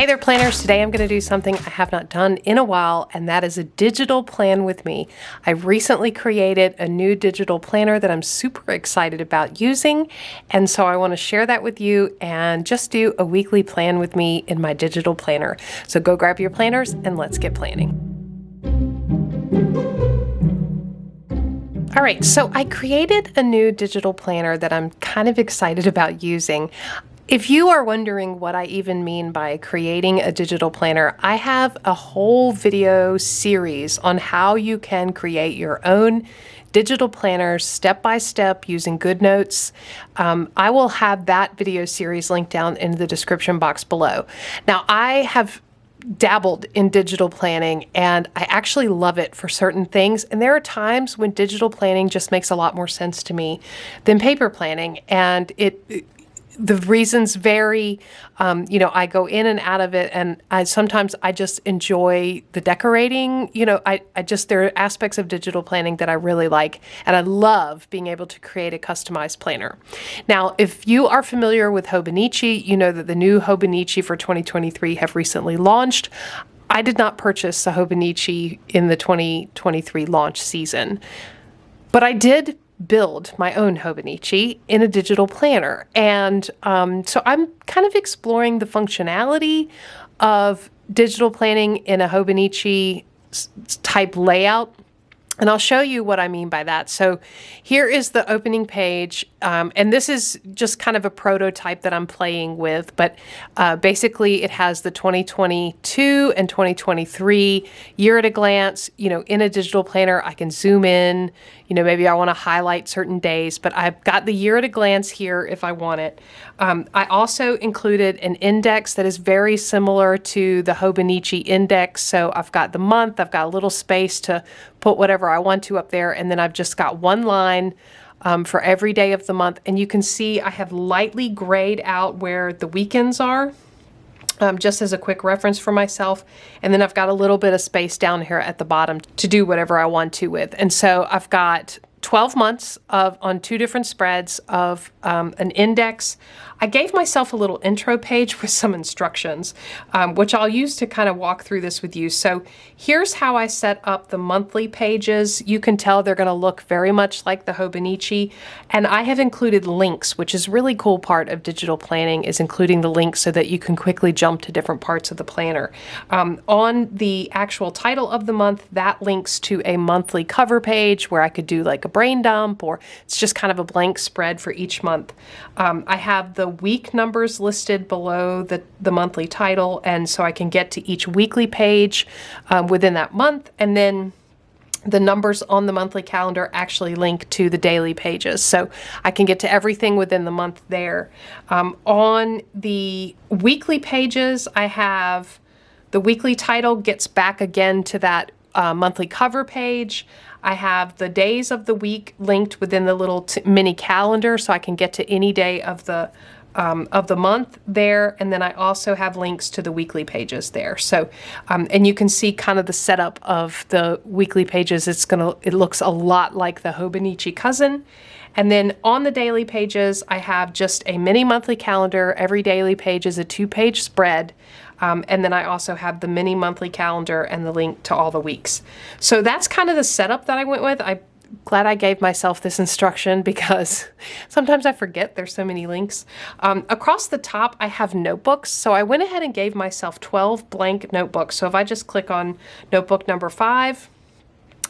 Hey there, planners. Today I'm going to do something I have not done in a while, and that is a digital plan with me. I recently created a new digital planner that I'm super excited about using, and so I want to share that with you and just do a weekly plan with me in my digital planner. So go grab your planners and let's get planning. All right, so I created a new digital planner that I'm kind of excited about using. If you are wondering what I even mean by creating a digital planner, I have a whole video series on how you can create your own digital planners step by step using Goodnotes. I will have that video series linked down in the description box below. Now, I have dabbled in digital planning and I actually love it for certain things, and there are times when digital planning just makes a lot more sense to me than paper planning, and the reasons vary. I go in and out of it, and sometimes I just enjoy the decorating. There are aspects of digital planning that I really like, and I love being able to create a customized planner. Now, if you are familiar with Hobinichi, you know that the new Hobinichi for 2023 have recently launched. I did not purchase a Hobinichi in the 2023 launch season, but I did build my own Hobinichi in a digital planner. And so I'm kind of exploring the functionality of digital planning in a Hobinichi type layout. And I'll show you what I mean by that. So here is the opening page, and this is just kind of a prototype that I'm playing with, but basically it has the 2022 and 2023 year at a glance. In a digital planner, I can zoom in, maybe I want to highlight certain days, but I've got the year at a glance here if I want it. I also included an index that is very similar to the Hobinichi index. So I've got the month, I've got a little space to put whatever I want to up there, and then I've just got one line for every day of the month. And you can see I have lightly grayed out where the weekends are, just as a quick reference for myself. And then I've got a little bit of space down here at the bottom to do whatever I want to with. And so I've got 12 months on two different spreads of an index. I gave myself a little intro page with some instructions, which I'll use to kind of walk through this with you. So here's how I set up the monthly pages. You can tell they're going to look very much like the Hobinichi. And I have included links, which is a really cool part of digital planning, is including the links so that you can quickly jump to different parts of the planner. On the actual title of the month, that links to a monthly cover page where I could do like a brain dump, or it's just kind of a blank spread for each month. I have the week numbers listed below the monthly title, and so I can get to each weekly page within that month, and then the numbers on the monthly calendar actually link to the daily pages, so I can get to everything within the month there. On the weekly pages, I have the weekly title gets back again to that monthly cover page. I have the days of the week linked within the little mini calendar, so I can get to any day of the month there, and then I also have links to the weekly pages there. So, and you can see kind of the setup of the weekly pages. It looks a lot like the Hobinichi cousin. And then on the daily pages, I have just a mini monthly calendar. Every daily page is a 2-page spread. And then I also have the mini monthly calendar and the link to all the weeks. So that's kind of the setup that I went with. I'm glad I gave myself this instruction because sometimes I forget there's so many links. Across the top, I have notebooks. So I went ahead and gave myself 12 blank notebooks. So if I just click on notebook number 5,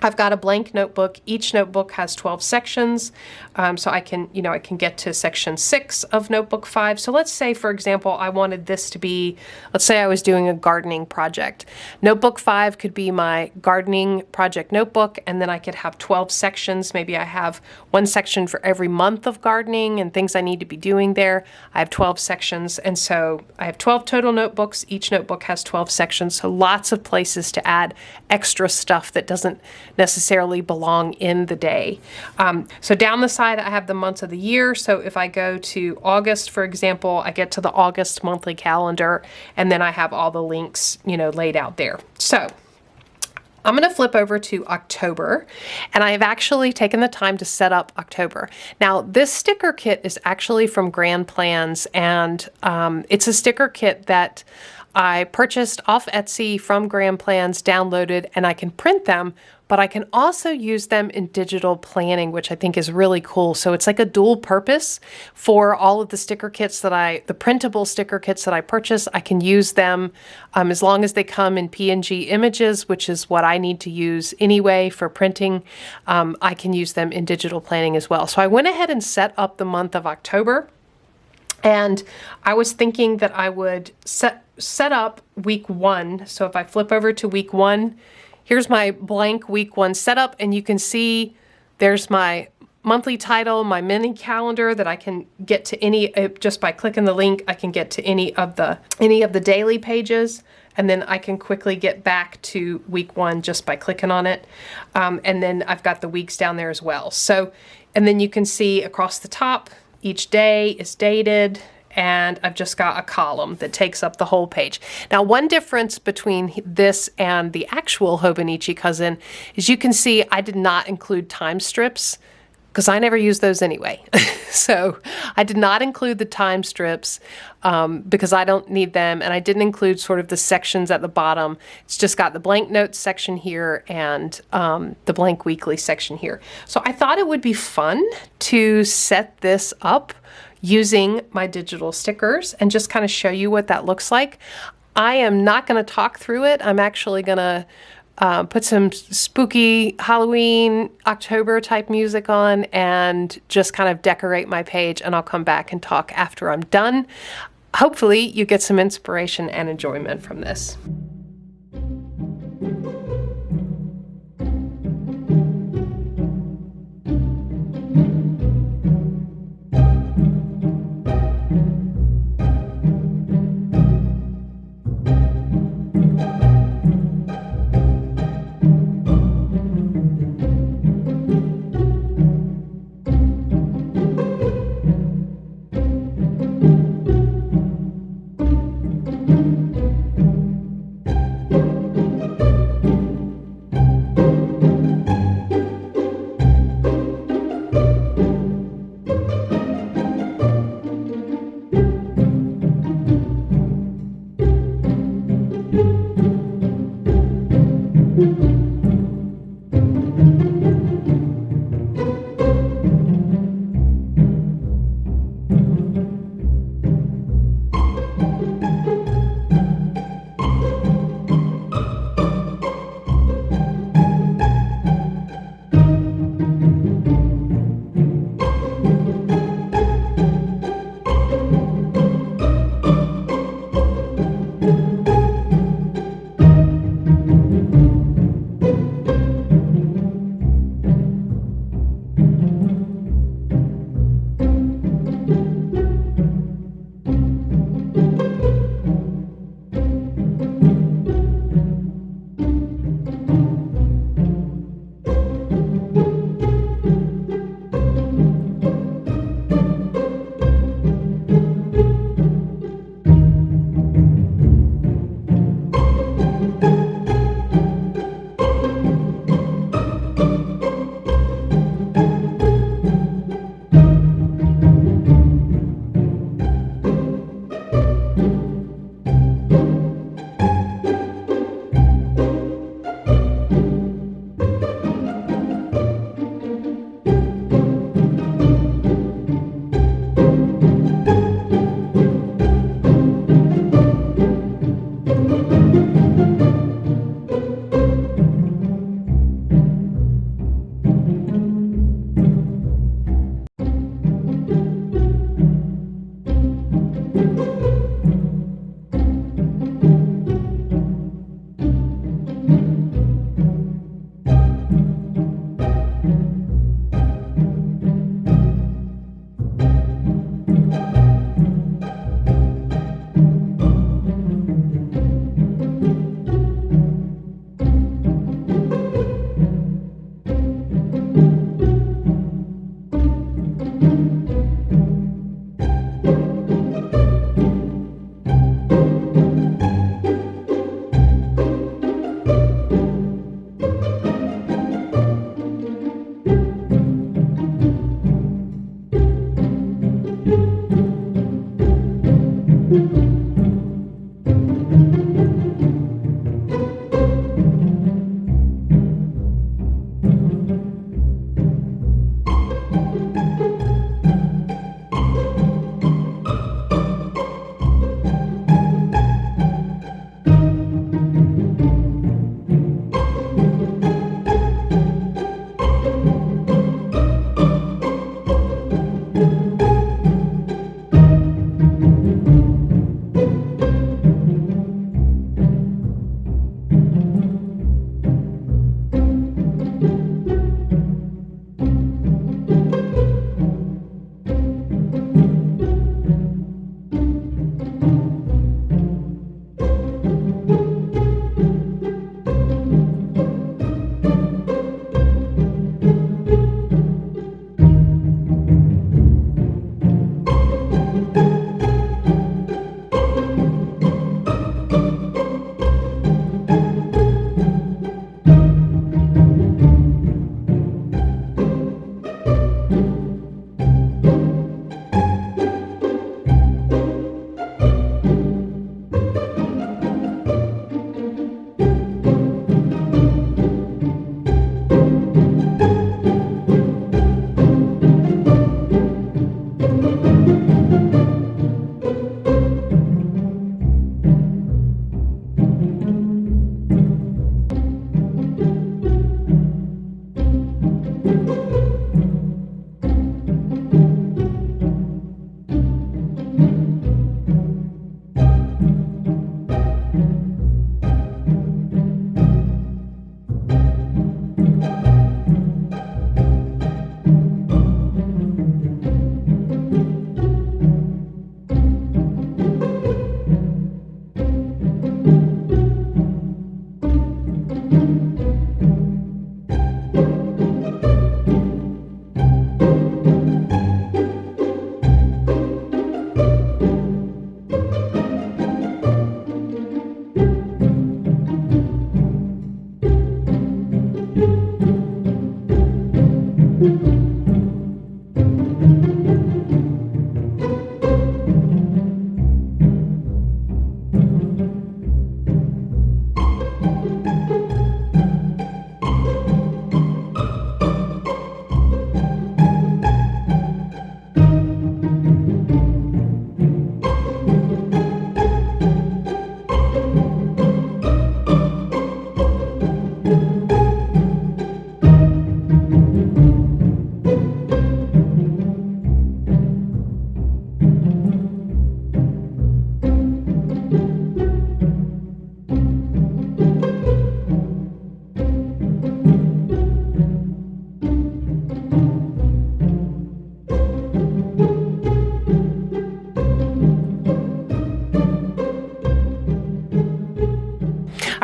I've got a blank notebook. Each notebook has 12 sections, so I can get to section 6 of notebook 5. So let's say, for example, I wanted this to be, let's say I was doing a gardening project. Notebook 5 could be my gardening project notebook, and then I could have 12 sections. Maybe I have one section for every month of gardening and things I need to be doing there. I have 12 sections, and so I have 12 total notebooks. Each notebook has 12 sections, so lots of places to add extra stuff that doesn't necessarily belong in the day. So down the side, I have the months of the year. So if I go to August, for example, I get to the August monthly calendar, and then I have all the links, laid out there. So I'm going to flip over to October, and I have actually taken the time to set up October. Now, this sticker kit is actually from Grand Plans, and it's a sticker kit that I purchased off Etsy from Grand Plans, downloaded, and I can print them, but I can also use them in digital planning, which I think is really cool. So it's like a dual purpose for all of the sticker kits the printable sticker kits that I purchase. I can use them as long as they come in PNG images, which is what I need to use anyway for printing. I can use them in digital planning as well. So I went ahead and set up the month of October. And I was thinking that I would set up week 1. So if I flip over to week 1, here's my blank week 1 setup, and you can see there's my monthly title, my mini calendar that I can get to any, just by clicking the link, I can get to any of the daily pages, and then I can quickly get back to week 1 just by clicking on it. And then I've got the weeks down there as well. So, and then you can see across the top, each day is dated, and I've just got a column that takes up the whole page. Now, one difference between this and the actual Hobinichi cousin is you can see I did not include time strips because I never use those anyway. So I did not include the time strips because I don't need them, and I didn't include sort of the sections at the bottom. It's just got the blank notes section here and the blank weekly section here. So I thought it would be fun to set this up using my digital stickers and just kind of show you what that looks like. I am not going to talk through it. I'm actually going to put some spooky Halloween October type music on and just kind of decorate my page, and I'll come back and talk after I'm done. Hopefully you get some inspiration and enjoyment from this.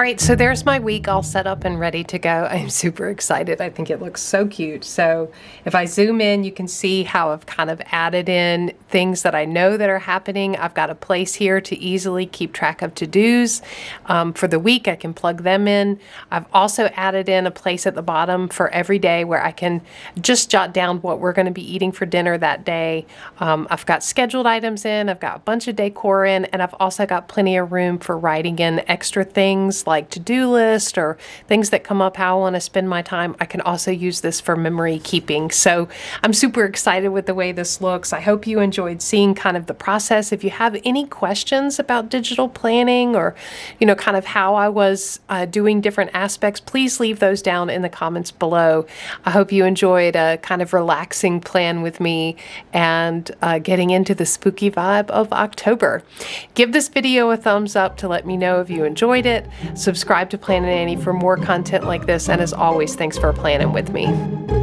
All right, so there's my week all set up and ready to go. I'm super excited. I think it looks so cute. So if I zoom in, you can see how I've kind of added in things that I know that are happening. I've got a place here to easily keep track of to-dos. For the week, I can plug them in. I've also added in a place at the bottom for every day where I can just jot down what we're going to be eating for dinner that day. I've got scheduled items in, I've got a bunch of decor in, and I've also got plenty of room for writing in extra things like to-do list or things that come up how I want to spend my time. I can also use this for memory keeping. So I'm super excited with the way this looks. I hope you enjoyed seeing kind of the process. If you have any questions about digital planning or, kind of how I was doing different aspects, please leave those down in the comments below. I hope you enjoyed a kind of relaxing plan with me and getting into the spooky vibe of October. Give this video a thumbs up to let me know if you enjoyed it. Subscribe to Planning Annie for more content like this, and as always, thanks for planning with me.